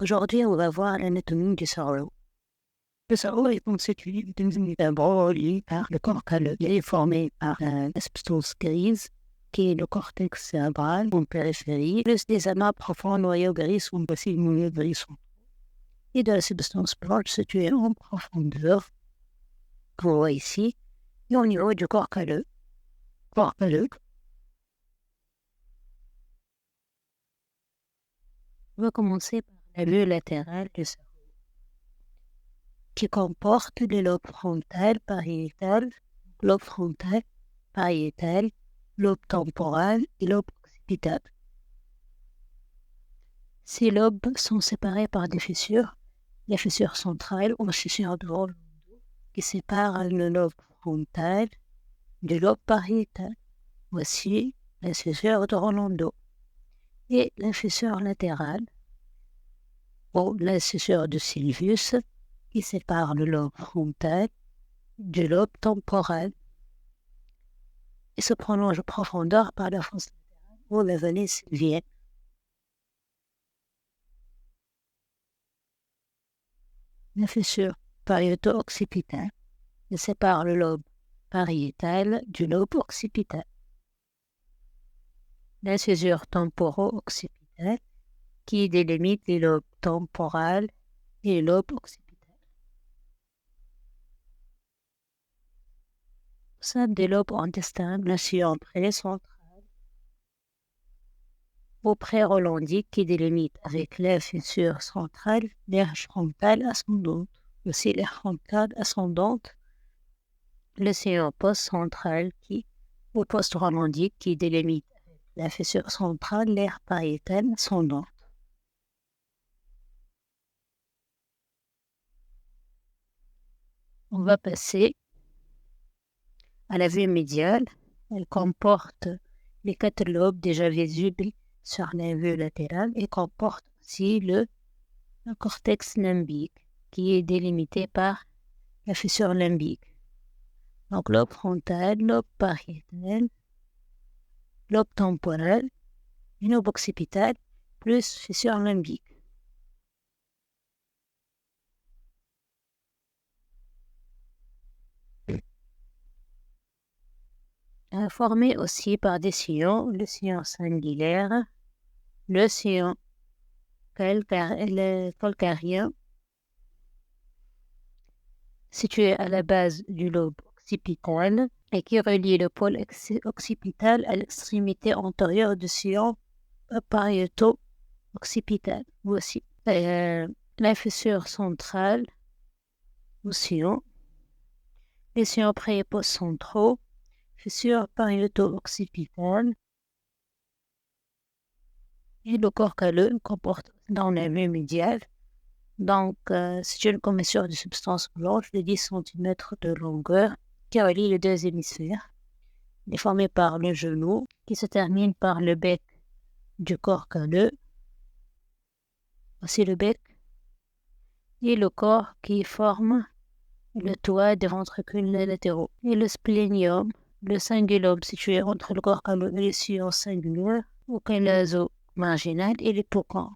Aujourd'hui, on va voir l'anatomie du cerveau. Le cerveau est constitué d'une unité reliée par le corps calleux. Il est formé par la substance grise, qui est le cortex cérébral en périphérie, plus des amas profonds noyaux gris ou aussi noyaux gris. Et de la substance blanche située en profondeur, qu'on voit ici, et au niveau du corps calleux. Corps calleux. On va commencer par la vue latérale du cerveau, qui comporte le lobe frontal, pariétal, lobe temporal et lobe occipital. Ces lobes sont séparés par des fissures, la fissure centrale ou la fissure de Rolando, qui sépare le lobe frontal du lobe pariétal. Voici la fissure de Rolando. Et la fissure latérale, ou la fissure de Sylvius, qui sépare le lobe frontal du lobe temporal et se prolonge en profondeur par la fosse latérale ou la vallée sylvienne. La fissure pariéto-occipitale sépare le lobe pariétal du lobe occipital. La fissure temporo-occipitale qui délimite les lobes temporal et le lobe occipital. Au sein des lobes intestins, la sillon précentrale au pré-rolandique qui délimite avec la fissure centrale l'aire frontale ascendante. Aussi l'aire frontale ascendante, le sillon post-central ou post-rolandique qui délimite avec la fissure centrale l'aire pariétale ascendante. On va passer à la vue médiale. Elle comporte les 4 lobes déjà visibles sur la vue latérale et comporte aussi le cortex limbique qui est délimité par la fissure limbique. Donc lobe frontal, lobe pariétal, lobe temporal, lobe occipital, plus fissure limbique. Formé aussi par des sillons, le sillon singulaire, le sillon calcarien, situé à la base du lobe occipital et qui relie le pôle occipital à l'extrémité antérieure du sillon pariéto-occipital. Voici la fissure centrale du sillon, les sillons pré- et post-centraux, fissure pariéto-occipitale et le corps calleux comporte dans la vue médiale. Donc, c'est une commissure de substance blanche de 10 cm de longueur qui relie les deux hémisphères. Il est formé par le genou qui se termine par le bec du corps calleux. Voici le bec et le corps qui forme le toit des ventricules latéraux. Et le splénium, le cingulum situé entre le corps calleux et les sillons singulaires, au marginal et l'hippocampe.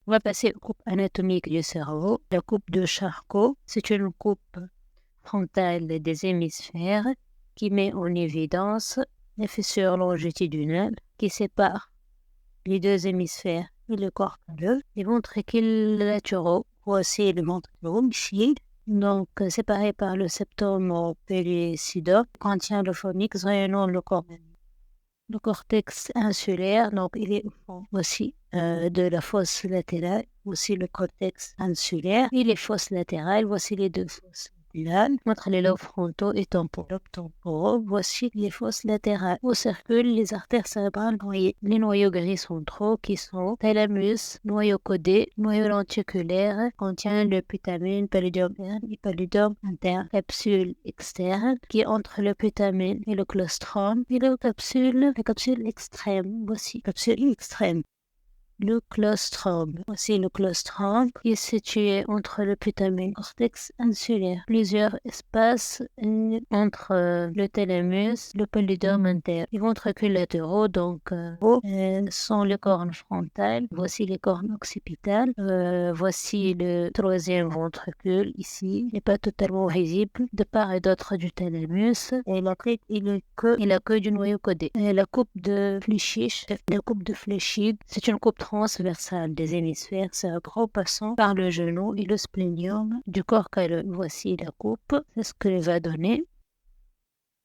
On va passer aux coupes anatomiques du cerveau. La coupe de Charcot, c'est une coupe frontale des hémisphères qui met en évidence les fissures longitudinales qui séparent les deux hémisphères et le corps calleux. Les ventricules latéraux, voici le ventricule ici, donc séparés par le septum pellucidum, contient le phonix rayonnant le corps. Le cortex insulaire, donc il est au fond aussi de la fosse latérale, aussi le cortex insulaire et les fosses latérales, voici les deux fosses latérales, entre les lobes frontaux et temporaux, voici les fosses latérales où circulent les artères cérébrales noyées. Les noyaux gris centraux qui sont thalamus, noyau codé, noyau lenticulaire, contient le putamen, pallidium interne et pallidium interne, capsule externe qui est entre le putamen et le claustrum et la capsule extrême, voici capsule extrême. le colostrum. Voici le colostrum qui est situé entre le putamen cortex insulaire. Plusieurs espaces entre le thalamus, le pallidum interne. Les ventricules latéraux, donc sont les cornes frontales. Voici les cornes occipitales. Voici le troisième ventricule ici. Il n'est pas totalement visible de part et d'autre du thalamus. Et la tête et la queue du noyau codé. Et la coupe de Flechisch, la coupe de Fleschig, c'est une coupe transversale des hémisphères. C'est un gros passant par le genou et le splénium du corps calleux. Voici la coupe. C'est ce que va donner.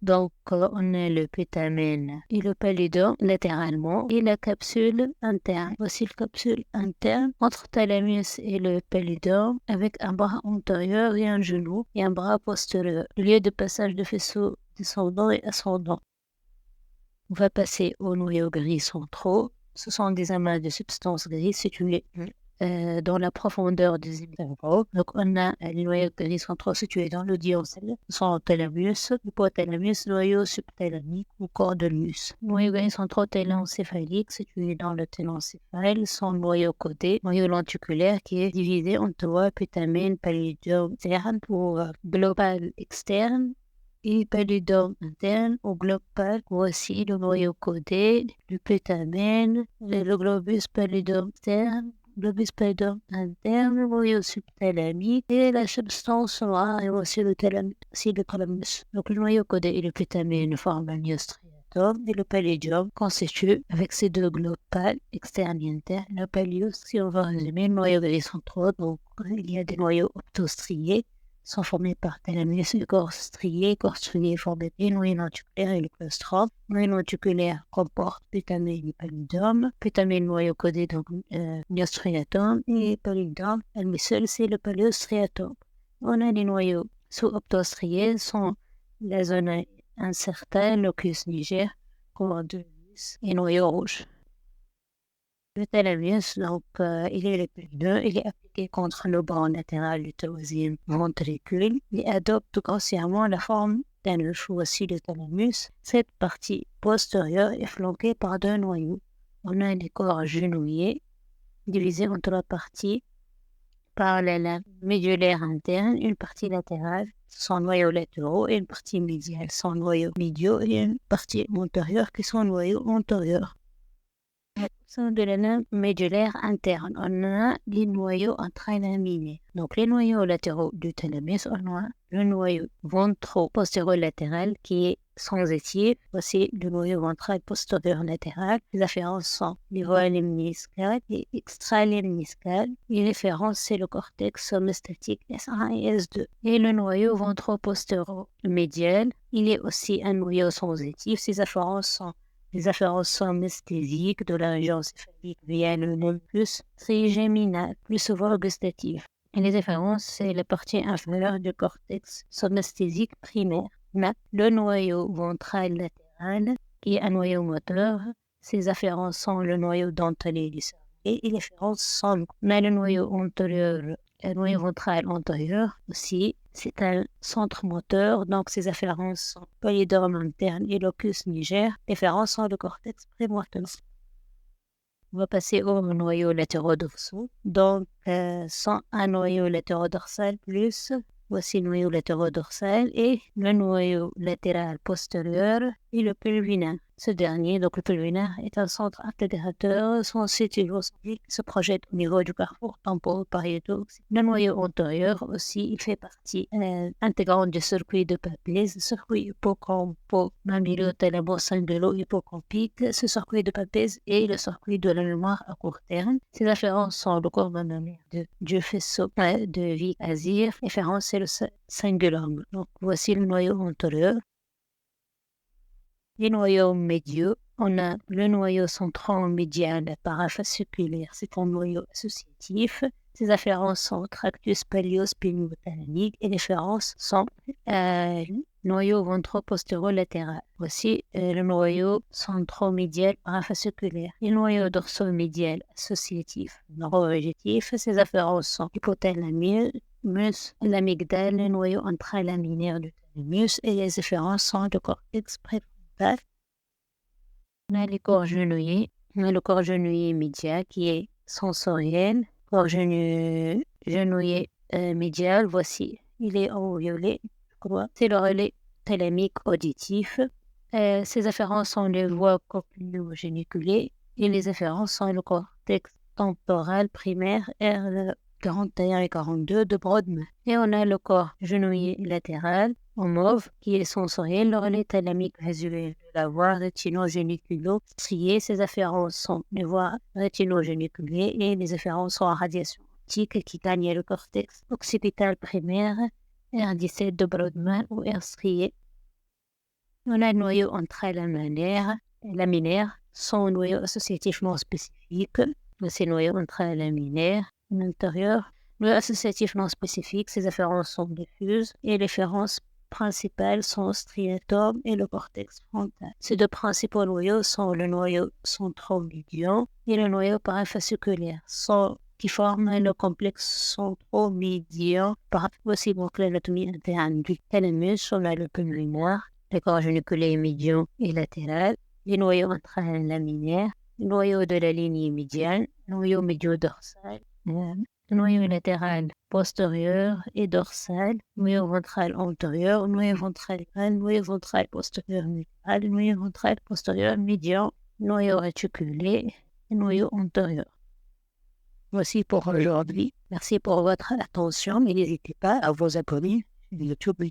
Donc, on a le putamen et le pallidum latéralement et la capsule interne. Voici la capsule interne entre thalamus et le pallidum avec un bras antérieur et un genou et un bras postérieur. Le lieu de passage de faisceaux descendant et ascendant. On va passer aux noyaux gris centraux. Ce sont des amas de substances grises situés dans la profondeur des hémisphères. Donc, on a les noyaux gris centraux situés dans le diocèle, sont thalamus, hypothalamus, noyau subthalamique ou cordelius. Noyaux gris centraux télencéphaliques situés dans le télencéphale sont noyau codé, noyau lenticulaire qui est divisé en trois putamen, pallidum interne ou global externe et pallidum interne ou global. Voici le noyau codé, le putamen, le globus pallidum interne, globus pallidum interne, le noyau subthalamique et la substance noire et aussi le thalamus. Donc le noyau codé et le putamen forment un striatum et le pallidium constitue avec ces deux globes pâles externes et internes le pallius. Si on va résumer le noyau gris centraux, donc il y a des noyaux optostriés sont formés par thalamus et corps striés formés des noyaux lenticulaires et le colostrum. Le noyau lenticulaire comporte putamen et pallidum. Putamen noyau codé, donc neostriatum, et pallidum, elle seule, c'est le pallidostriatum. On a les noyaux sous-optostriés, sont la zone incertaine, locus niger, cordelius et noyau rouge. Le thalamus, donc, il est le plus dur, il est appliqué contre le bord latéral du troisième ventricule. Il adopte grossièrement la forme d'un œuf. Voici le thalamus. Cette partie postérieure est flanquée par deux noyaux. On a les corps genouillés, divisés en trois parties par la lame médulaire interne, une partie latérale, sans noyaux latéraux, et une partie médiale, sans noyaux médiaux, et une partie antérieure qui sont noyaux antérieurs. Au sein de la lame médulaire interne, on a les noyaux intralaminaires. Donc, les noyaux latéraux du thalamus, on a le noyau ventro-postéro-latéral qui est sensitif. Voici le noyau ventral postérieur latéral. Les afférences sont niveau lemniscal et extralemniscal. Les références, c'est le cortex somostatique S1 et S2. Et le noyau ventro-postéro-médial, il est aussi un noyau sensitif. Ces afférences sont les afférences somesthésiques de la région céphalique via le nucléus trigéminal, plus souvent gustatif. Et les afférences, c'est la partie inférieure du cortex somesthésique primaire. Le noyau ventral latéral, qui est un noyau moteur, ces afférences sont le noyau dentelé du cerveau. Et les afférences sont le noyau antérieur, le noyau ventral antérieur aussi. C'est un centre moteur, donc ces afférences sont pallidum interne et locus niger. Les afférences sont le cortex prémoteur. On va passer aux noyaux latérodorsaux. Donc, sont un noyau latérodorsal plus, voici le noyau latérodorsal et le noyau latéral postérieur et le pulvinaire. Ce dernier, donc le pulvinaire, est un centre intégrateur sensitif qui se projette au niveau du carrefour temporaux-pariétaux. Le noyau antérieur aussi, il fait partie intégrante du circuit de Papez, circuit hippocampo-mammario-thalamo-cingulo-hippocampique. Ce circuit de Papez est le circuit de la mémoire à court terme. Ces afférences sont le corps mammaire du faisceau de vie azir. Référence, c'est le cingulum. Donc, voici le noyau antérieur. Les noyaux médiaux, on a le noyau central-médial parafasciculaire, c'est un noyau associatif. Ces afférences sont tractus pallios-péniotalamique et les références sont noyau ventro-postéro-latéral. Voici le noyau centro-médial parafasciculaire. Les noyaux dorso-médial associatif, neurovégétif, ces afférences sont hypothalamus, l'amygdale, le noyau intralaminaire du thalamus et les afférences sont le cortex préfrontal. On a les corps genouillés On a le corps genouillé médial qui est sensoriel. Corps genouillé médial, voici, il est en violet, je crois. C'est le relais thalamique auditif. Ces afférences sont les voies cochléo-géniculées et les afférences sont le cortex temporal primaire R41 et 42 de Brodmann. Et on a le corps genouillé latéral en mauve qui est sensoriel, le relais thalamique résiduel de la voie rétino-géniculo-striée. Ces afférences sont les voies rétino-géniculées et les afférences sont en radiation optique qui gagnent le cortex occipital primaire R17 de Brodmann ou R strié. On a le noyau antral laminaire, sans noyau associativement spécifique. Ces noyaux antral laminaires à l'intérieur. Le associatif non spécifique, ces afférences sont diffuses et les afférences principales sont le striatum et le cortex frontal. Ces deux principaux noyaux sont le noyau centromédian et le noyau parafasciculaire, qui forment le complexe centromédian. Voici donc l'anatomie interne du thalamus. On a le pulmonaire, le corps géniculé médian et latéral, les noyaux antral laminaires, le noyau de la lignée médiane, le noyau médio-dorsal, le noyau latéral postérieur et dorsal, noyau ventral antérieur, noyau ventral postérieur médial, noyau ventral postérieur médian, noyau réticulé et noyau antérieur. Voici pour aujourd'hui. Merci pour votre attention et n'hésitez pas à vous abonner sur YouTube.